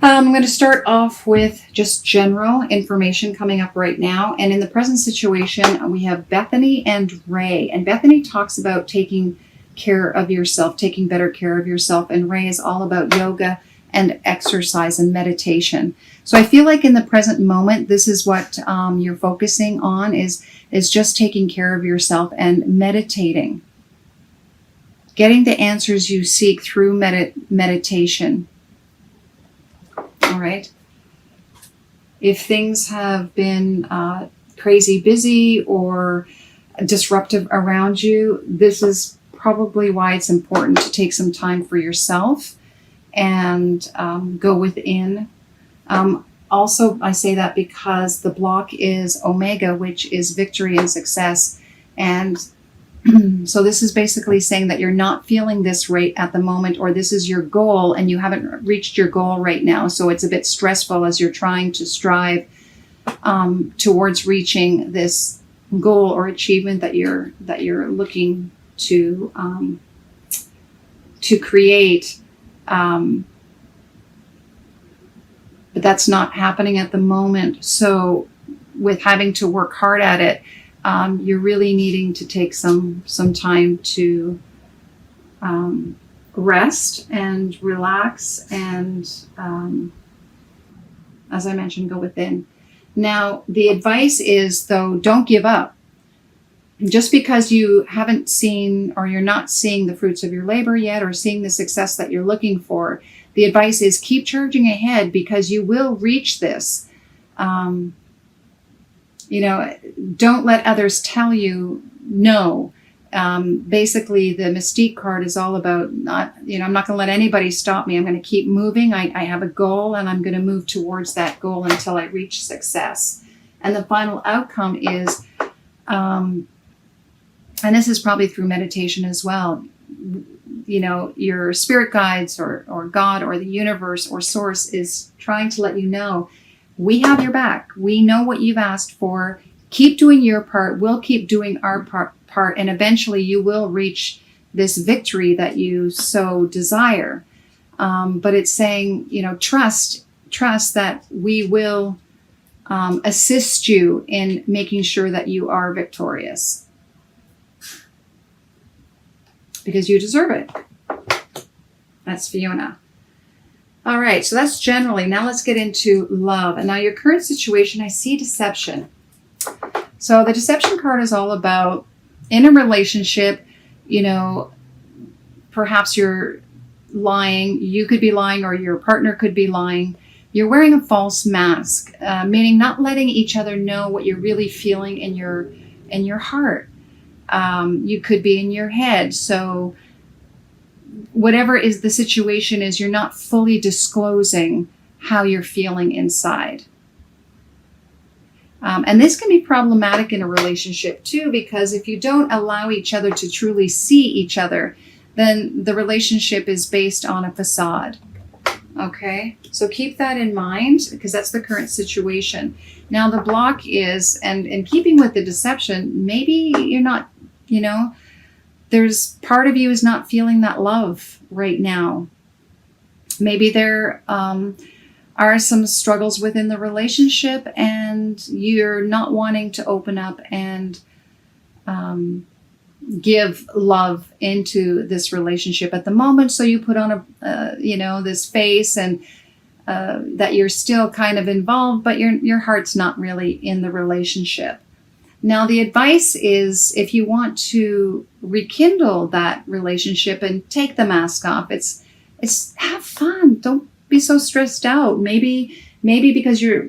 I'm going to start off with just general information coming up right now. And in the present situation, we have Bethany and Ray. And Bethany talks about taking care of yourself, taking better care of yourself. And Ray is all about yoga and exercise and meditation. So I feel like in the present moment, this is what you're focusing on is just taking care of yourself and meditating. Getting the answers you seek through meditation. All right. If things have been crazy busy or disruptive around you, this is probably why it's important to take some time for yourself and go within. Also, I say that because the block is Omega, which is victory and success. And so this is basically saying that you're not feeling this right at the moment, or this is your goal and you haven't reached your goal right now. So it's a bit stressful as you're trying to strive towards reaching this goal or achievement that you're looking to create. But that's not happening at the moment. So with having to work hard at it, you're really needing to take some time to rest and relax and, as I mentioned, go within. Now, the advice is, though, don't give up. Just because you haven't seen or you're not seeing the fruits of your labor yet or seeing the success that you're looking for, the advice is keep charging ahead because you will reach this. Don't let others tell you no. Basically, the Mystique card is all about I'm not going to let anybody stop me. I'm going to keep moving. I have a goal and I'm going to move towards that goal until I reach success. And the final outcome is, and this is probably through meditation as well, your spirit guides or God or the universe or source is trying to let you know, we have your back. We know what you've asked for. Keep doing your part. We'll keep doing our part. And eventually you will reach this victory that you so desire. But it's saying, trust that we will assist you in making sure that you are victorious. Because you deserve it. That's Fiona. All right, so that's generally. Now let's get into love. And now your current situation, I see deception. So the deception card is all about in a relationship, perhaps you're lying. You could be lying or your partner could be lying. You're wearing a false mask, meaning not letting each other know what you're really feeling in your heart. You could be in your head. So whatever is the situation is, you're not fully disclosing how you're feeling inside. And this can be problematic in a relationship too, because if you don't allow each other to truly see each other, then the relationship is based on a facade. Okay, so keep that in mind because that's the current situation. Now the block is, and in keeping with the deception, maybe you're not, there's part of you is not feeling that love right now. Maybe there are some struggles within the relationship and you're not wanting to open up and give love into this relationship at the moment. So you put on this face and that you're still kind of involved, but your heart's not really in the relationship. Now, the advice is if you want to rekindle that relationship and take the mask off, it's have fun. Don't be so stressed out. Maybe because you're,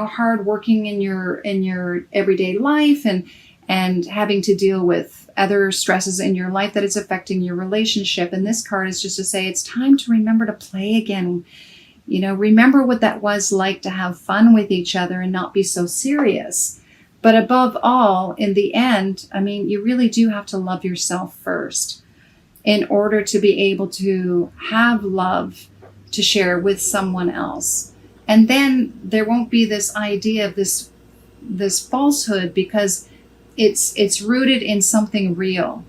hard working in your everyday life and having to deal with other stresses in your life that it's affecting your relationship. And this card is just to say it's time to remember to play again. Remember what that was like to have fun with each other and not be so serious. But above all, in the end, you really do have to love yourself first in order to be able to have love to share with someone else. And then there won't be this idea of this falsehood because it's rooted in something real.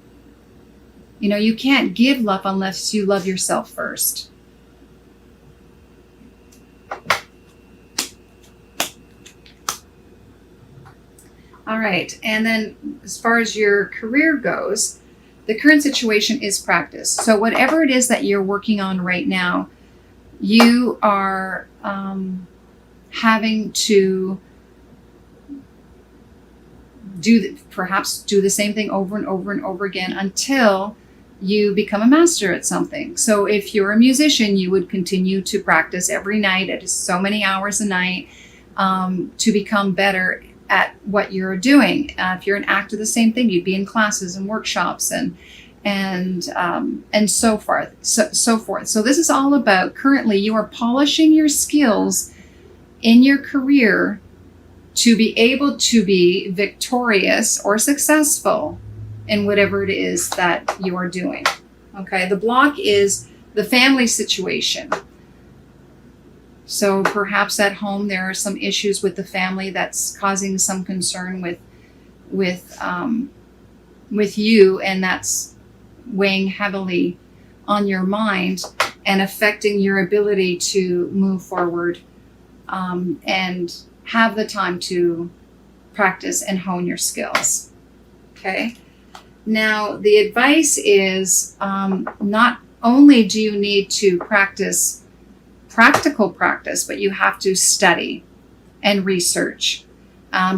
You can't give love unless you love yourself first. All right. And then as far as your career goes, the current situation is practice. So whatever it is that you're working on right now, you are having to perhaps do the same thing over and over and over again until you become a master at something. So if you're a musician, you would continue to practice every night at so many hours a night to become better at what you're doing. If you're an actor, the same thing. You'd be in classes and workshops and so forth. So forth. So this is all about, currently you are polishing your skills in your career to be able to be victorious or successful in whatever it is that you are doing. Okay, the block is the family situation. So perhaps at home there are some issues with the family that's causing some concern with you, and that's weighing heavily on your mind and affecting your ability to move forward and have the time to practice and hone your skills. Okay. Now, the advice is not only do you need to practice practical practice, but you have to study and research.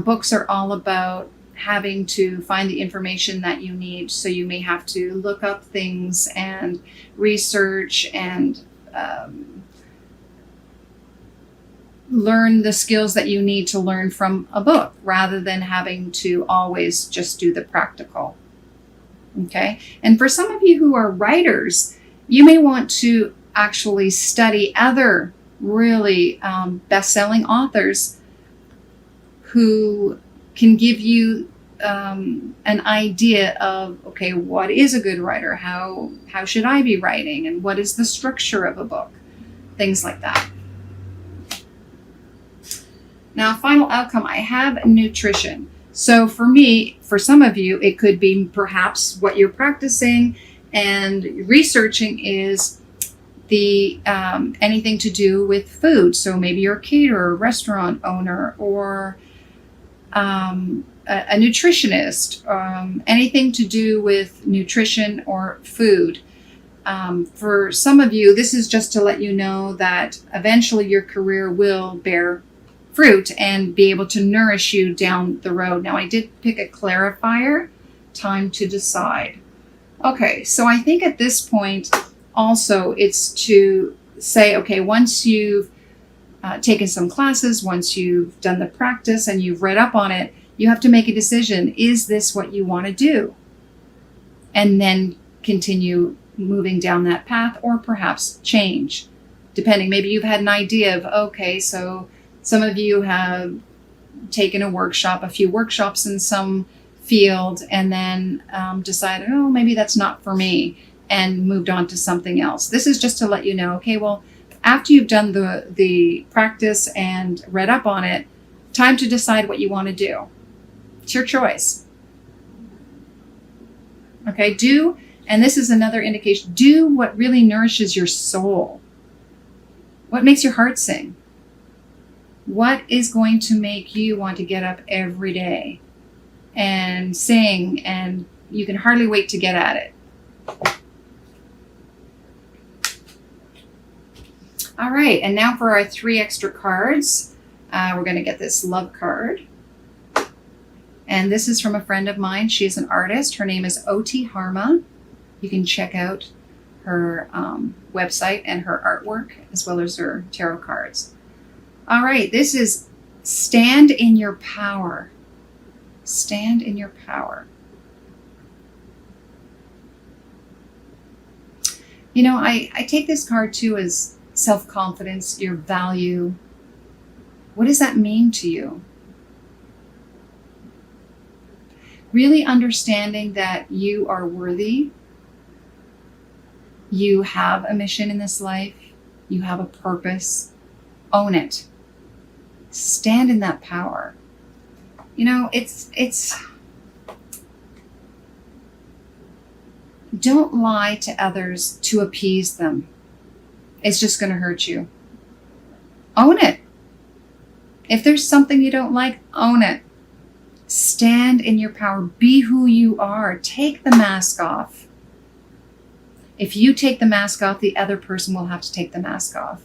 Books are all about having to find the information that you need. So you may have to look up things and research and learn the skills that you need to learn from a book rather than having to always just do the practical. Okay. And for some of you who are writers, you may want to actually study other really best-selling authors who can give you an idea of, okay, what is a good writer? How should I be writing? And what is the structure of a book? Things like that. Now, final outcome, I have nutrition. So for me, for some of you, it could be perhaps what you're practicing and researching is the anything to do with food. So maybe you're a caterer, restaurant owner, or a nutritionist, anything to do with nutrition or food. For some of you, this is just to let you know that eventually your career will bear fruit and be able to nourish you down the road. Now, I did pick a clarifier, time to decide. Okay, so I think at this point also it's to say, okay, once you've taken some classes, once you've done the practice and you've read up on it, you have to make a decision. Is this what you want to do? And then continue moving down that path, or perhaps change, depending. Maybe you've had an idea of, okay, so some of you have taken a few workshops in some field, and then decided, oh, maybe that's not for me, and moved on to something else. This is just to let you know, okay, well, after you've done the practice and read up on it, time to decide what you want to do. It's your choice. Okay, and this is another indication, do what really nourishes your soul. What makes your heart sing? What is going to make you want to get up every day and sing, and you can hardly wait to get at it? All right, and now for our 3 extra cards. We're going to get this love card. And this is from a friend of mine. She's an artist. Her name is O.T. Harma. You can check out her website and her artwork, as well as her tarot cards. All right, this is stand in your power. Stand in your power. You know, I take this card too as self-confidence, your value. What does that mean to you? Really understanding that you are worthy. You have a mission in this life. You have a purpose. Own it. Stand in that power. You know, it's don't lie to others to appease them. It's just going to hurt you. Own it. If there's something you don't like, own it. Stand in your power. Be who you are. Take the mask off. If you take the mask off, the other person will have to take the mask off.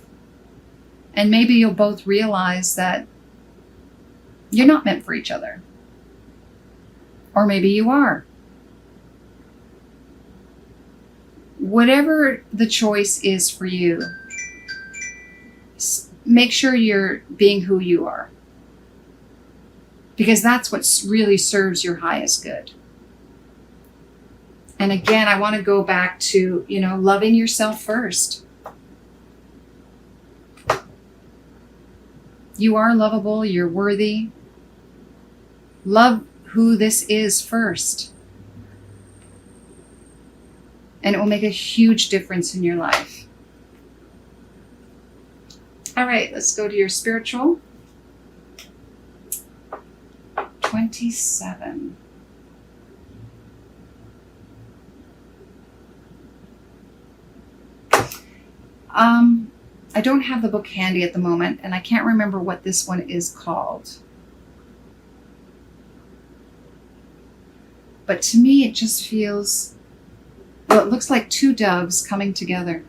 And maybe you'll both realize that you're not meant for each other. Or maybe you are. Whatever the choice is for you, make sure you're being who you are. Because that's what really serves your highest good. And again, I want to go back to, loving yourself first. You are lovable. You're worthy. Love who this is first. And it will make a huge difference in your life. All right, let's go to your spiritual. 27. I don't have the book handy at the moment, and I can't remember what this one is called. But to me, it just feels, it looks like two doves coming together.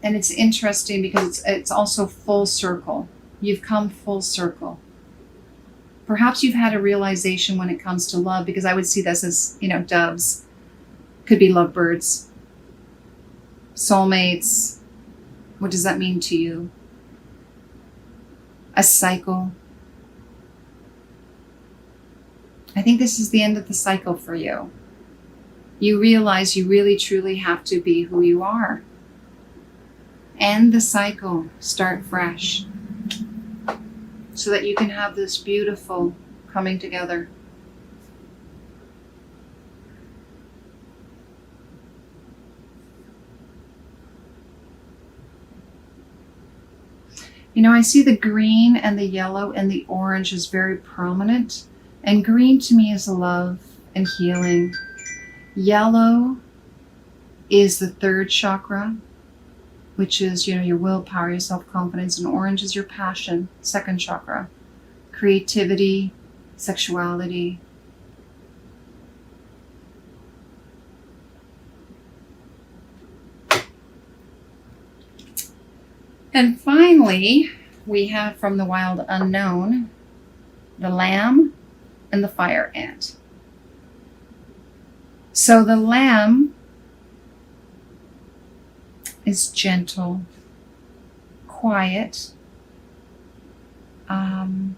And it's interesting because it's also full circle. You've come full circle. Perhaps you've had a realization when it comes to love, because I would see this as, doves. Could be lovebirds. Soulmates. What does that mean to you? A cycle. I think this is the end of the cycle for you. You realize you really truly have to be who you are. End the cycle. Start fresh. So that you can have this beautiful coming together. I see the green and the yellow and the orange is very prominent. And green to me is love and healing. Yellow is the third chakra, which is, your willpower, your self-confidence, and orange is your passion, second chakra, creativity, sexuality. And finally, we have from the wild unknown, the lamb and the fire ant. So the lamb is gentle, quiet. And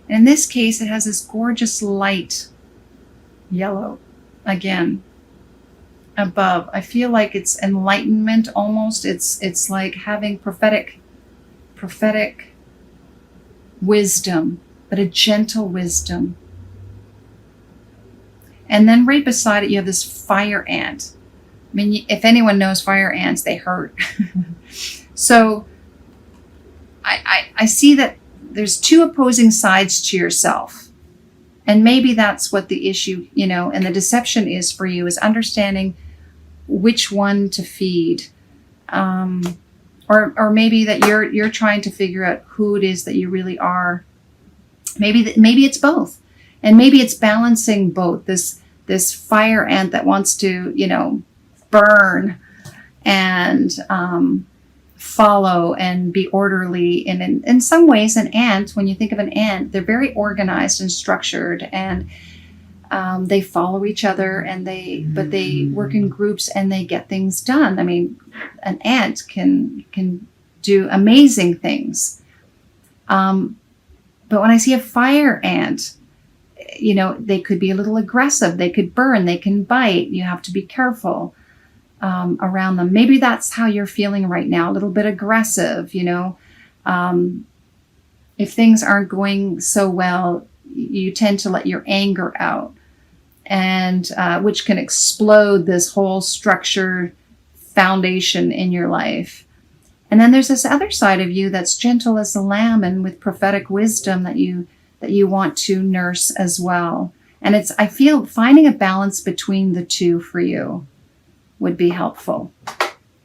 in this case, it has this gorgeous light yellow again above. I feel like it's enlightenment almost. It's like having prophetic wisdom, but a gentle wisdom. And then right beside it, you have this fire ant. I mean, if anyone knows fire ants, they hurt. So I see that there's two opposing sides to yourself. And maybe that's what the issue, and the deception is for you, is understanding which one to feed. Or maybe that you're trying to figure out who it is that you really are. Maybe it's both. And maybe it's balancing both. This fire ant that wants to, burn and follow and be orderly. And in some ways, an ant, when you think of an ant, they're very organized and structured, and they follow each other, but they work in groups and they get things done. I mean, an ant can do amazing things. But when I see a fire ant, they could be a little aggressive. They could burn. They can bite. You have to be careful around them. Maybe that's how you're feeling right now, a little bit aggressive, if things aren't going so well, you tend to let your anger out, and which can explode this whole structure foundation in your life. And then there's this other side of you that's gentle as a lamb and with prophetic wisdom that you want to nurse as well. And I feel finding a balance between the two for you would be helpful.